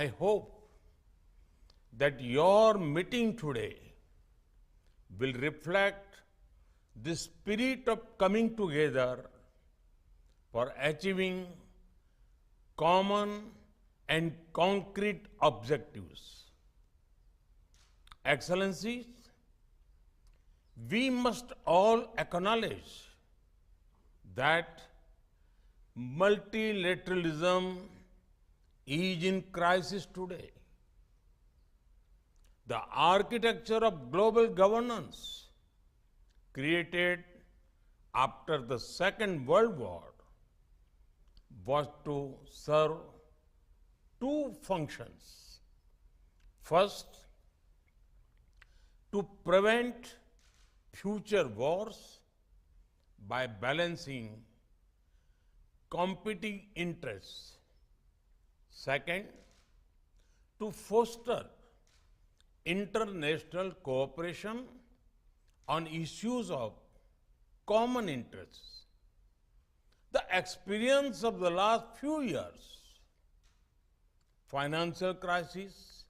I hope that your meeting today will reflect the spirit of coming together for achieving common and concrete objectives. Excellencies, we must all acknowledge that multilateralism is in crisis today. The architecture of global governance created after the Second World War was to serve two functions. First, to prevent future wars by balancing competing interests. Second, to foster international cooperation on issues of common interests. The experience of the last few years, financial crisis,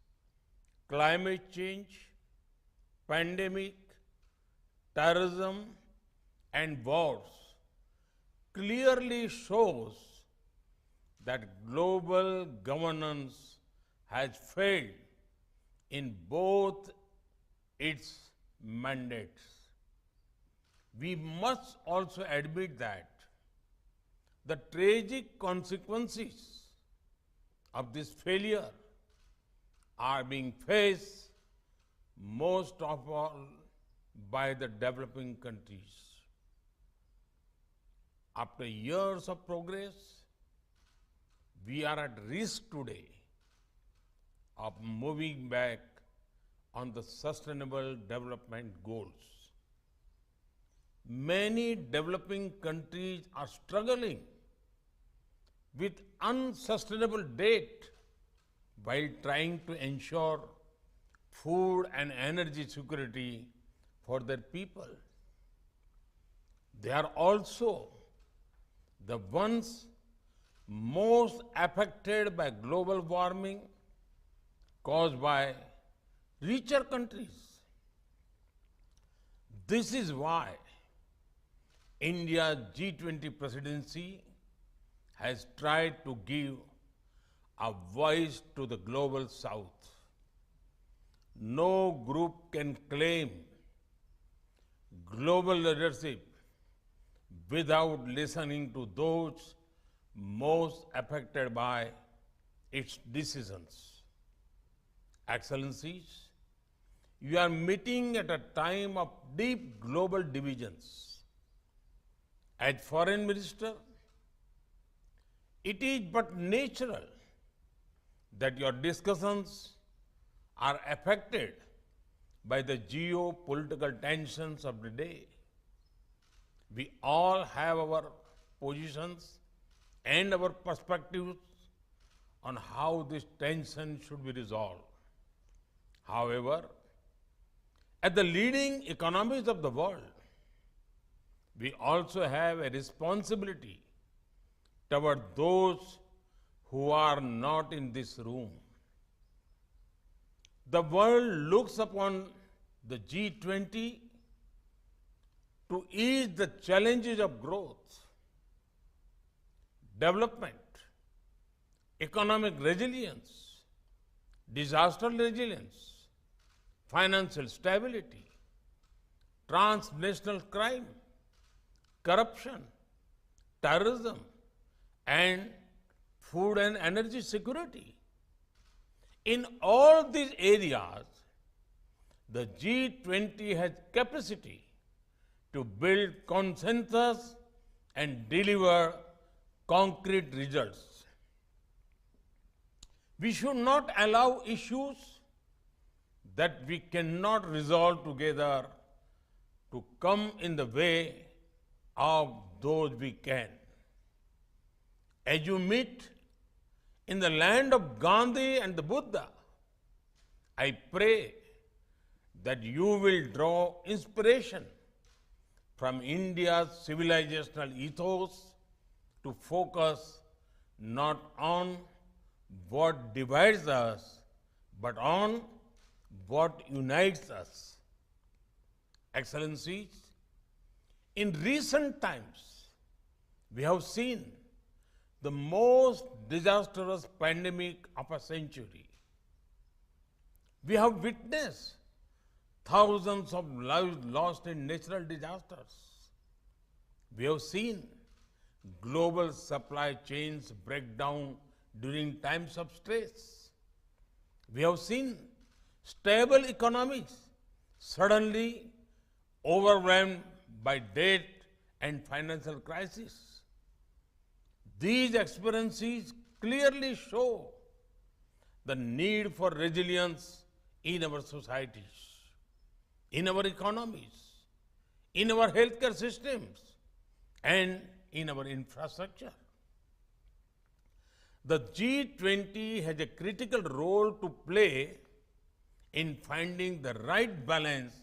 climate change, pandemic, terrorism, and wars clearly shows that global governance has failed in both its mandates. We must also admit that the tragic consequences of this failure are being faced most of all by the developing countries. After years of progress, we are at risk today of moving back on the sustainable development goals. Many developing countries are struggling with unsustainable debt while trying to ensure food and energy security for their people. They are also the ones most affected by global warming caused by richer countries. This is why India's G20 presidency has tried to give a voice to the global south. No group can claim global leadership without listening to those most affected by its decisions. Excellencies, you are meeting at a time of deep global divisions. As Foreign Minister, it is but natural that your discussions are affected by the geopolitical tensions of the day. We all have our positions and our perspectives on how this tension should be resolved. However, as the leading economies of the world, we also have a responsibility toward those who are not in this room. The world looks upon the G20 to ease the challenges of growth, development, economic resilience, disaster resilience, financial stability, transnational crime, corruption, terrorism, and food and energy security. In all these areas, the G20 has capacity to build consensus and deliver concrete results. We should not allow issues that we cannot resolve together to come in the way of those we can. As you meet in the land of Gandhi and the Buddha, I pray that you will draw inspiration from India's civilizational ethos to focus not on what divides us, but on what unites us. Excellencies, in recent times, we have seen the most disastrous pandemic of a century. We have witnessed thousands of lives lost in natural disasters. We have seen global supply chains break down during times of stress. We have seen stable economies suddenly overwhelmed by debt and financial crisis. These experiences clearly show the need for resilience in our societies, in our economies, in our healthcare systems, and in our infrastructure. The G20 has a critical role to play in finding the right balance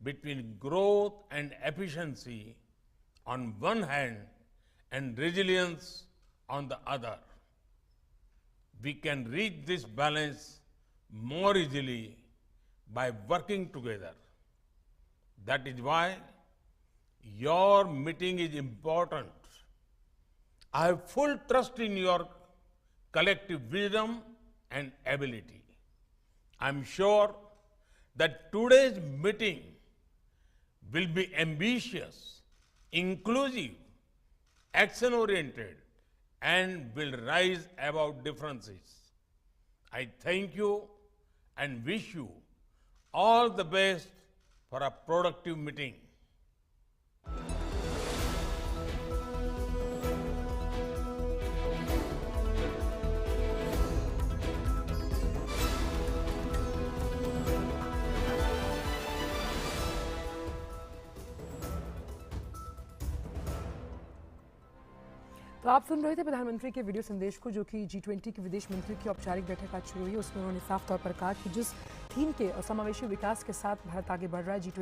between growth and efficiency on one hand and resilience on the other. We can reach this balance more easily by working together. That is why your meeting is important. I have full trust in your collective wisdom and ability. I'm sure that today's meeting will be ambitious, inclusive, action-oriented, and will rise above differences. I thank you and wish you all the best for a productive meeting. तो आप सुन रहे थे प्रधानमंत्री के video संदेश को, जो कि G20 के विदेश मंत्रियों की औपचारिक बैठक आज शुरू हुई। उसमें उन्होंने साफ तौर पर कहा कि जिस थीम के समावेशी विकास के साथ भारत आगे बढ़ रहा है, G20